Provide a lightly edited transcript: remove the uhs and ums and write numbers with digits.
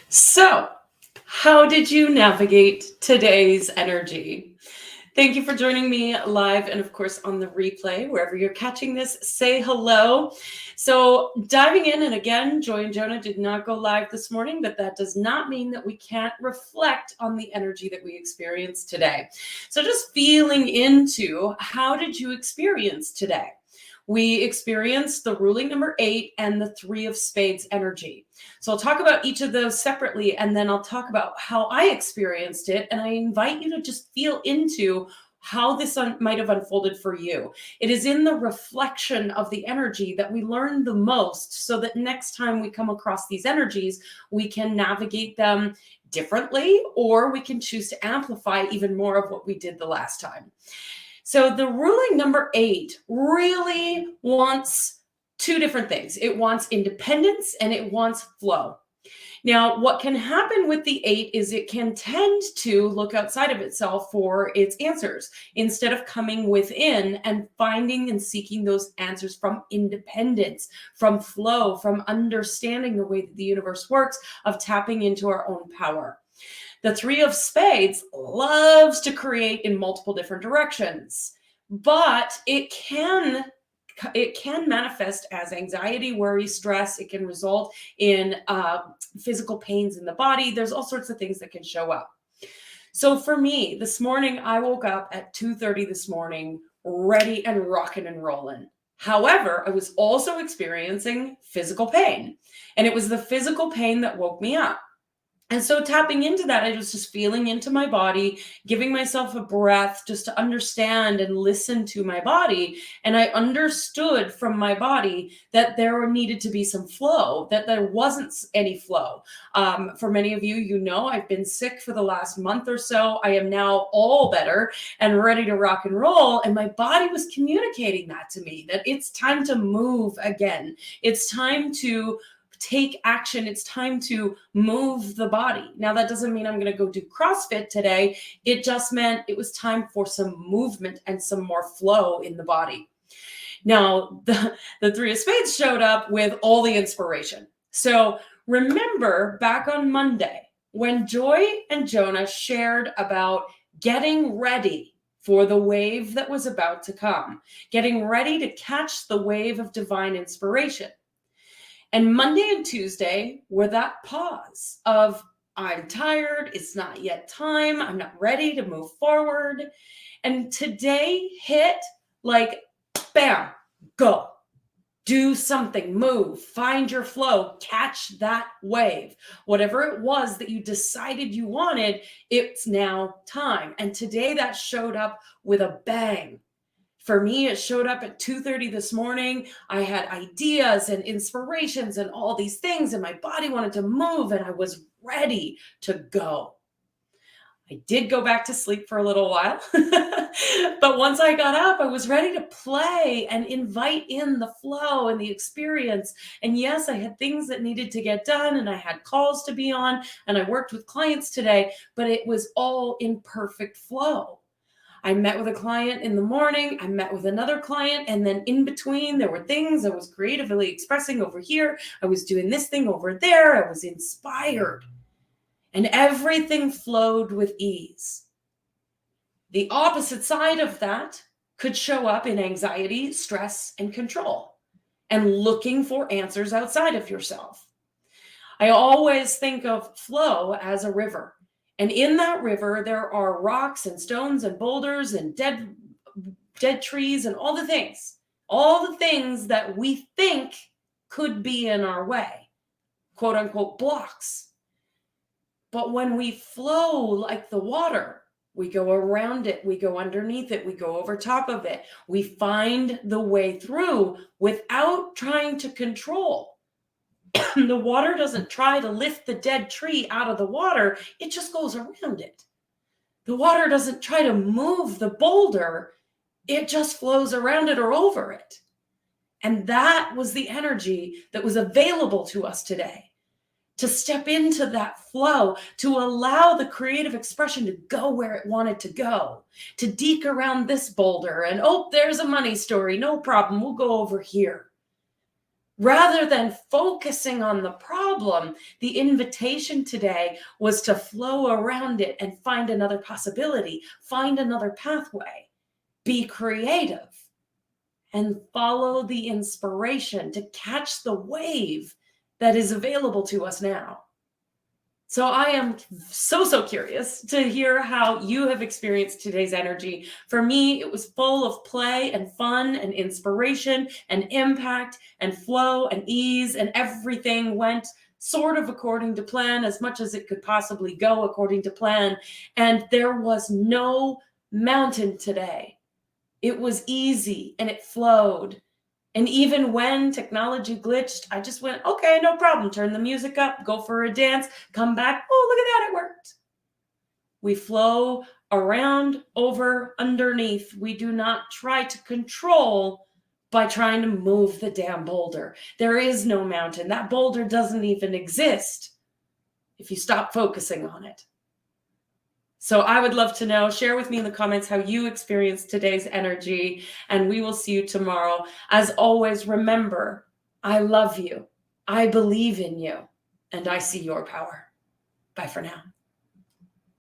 So, how did you navigate today's energy? Thank you for joining me live and, of course, on the replay. Wherever you're catching this, say hello. So, diving in, and again, Joy and Jonah did not go live this morning, but that does not mean that we can't reflect on the energy that we experienced today. So, just feeling into how did you experience today? We experienced the ruling number 8 and the 3 of spades energy. So I'll talk about each of those separately, and then I'll talk about how I experienced it. And I invite you to just feel into how this might have unfolded for you. It is in the reflection of the energy that we learn the most, so that next time we come across these energies, we can navigate them differently, or we can choose to amplify even more of what we did the last time. So the ruling number 8 really wants two different things. It wants independence and it wants flow. Now, what can happen with the 8 is it can tend to look outside of itself for its answers instead of coming within and finding and seeking those answers from independence, from flow, from understanding the way that the universe works, of tapping into our own power. The 3 of spades loves to create in multiple different directions, but it can manifest as anxiety, worry, stress. It can result in physical pains in the body. There's all sorts of things that can show up. So for me, this morning, I woke up at 2:30 this morning, ready and rocking and rolling. However, I was also experiencing physical pain, and it was the physical pain that woke me up. And so tapping into that, I was just feeling into my body, giving myself a breath just to understand and listen to my body. And I understood from my body that there needed to be some flow, that there wasn't any flow. For many of you, you know, I've been sick for the last month or so. I am now all better and ready to rock and roll. And my body was communicating that to me, that it's time to move again. It's time to take action. It's time to move the body. Now, that doesn't mean I'm going to go do CrossFit today. It just meant it was time for some movement and some more flow in the body. Now, the 3 of spades showed up with all the inspiration. So remember back on Monday when Joy and Jonah shared about getting ready for the wave that was about to come, getting ready to catch the wave of divine inspiration. And Monday and Tuesday were that pause of, I'm tired, it's not yet time, I'm not ready to move forward. And today hit like, bam, go. Do something, move, find your flow, catch that wave. Whatever it was that you decided you wanted, it's now time. And today that showed up with a bang. For me, it showed up at 2:30 this morning. I had ideas and inspirations and all these things, and my body wanted to move, and I was ready to go. I did go back to sleep for a little while, but once I got up, I was ready to play and invite in the flow and the experience. And yes, I had things that needed to get done, and I had calls to be on, and I worked with clients today, but it was all in perfect flow. I met with a client in the morning, I met with another client, and then in between there were things I was creatively expressing over here. I was doing this thing over there. I was inspired. And everything flowed with ease. The opposite side of that could show up in anxiety, stress, and control, and looking for answers outside of yourself. I always think of flow as a river. And in that river, there are rocks and stones and boulders and dead trees and all the things that we think could be in our way, quote unquote, blocks. But when we flow like the water, we go around it, we go underneath it, we go over top of it, we find the way through without trying to control. The water doesn't try to lift the dead tree out of the water. It just goes around it. The water doesn't try to move the boulder. It just flows around it or over it. And that was the energy that was available to us today, to step into that flow, to allow the creative expression to go where it wanted to go, to deke around this boulder and, oh, there's a money story. No problem. We'll go over here. Rather than focusing on the problem problem. The invitation today was to flow around it and find another possibility, find another pathway, be creative, and follow the inspiration to catch the wave that is available to us now. So I am so curious to hear how you have experienced today's energy. For me, it was full of play and fun and inspiration and impact and flow and ease, and everything went sort of according to plan, as much as it could possibly go according to plan. And there was no mountain today. It was easy and it flowed. And even when technology glitched, I just went, okay, no problem. Turn the music up, go for a dance, come back. Oh, look at that, it worked. We flow around, over, underneath. We do not try to control by trying to move the damn boulder. There is no mountain. That boulder doesn't even exist if you stop focusing on it. So I would love to know, share with me in the comments how you experienced today's energy, and we will see you tomorrow. As always, remember, I love you, I believe in you, and I see your power. Bye for now.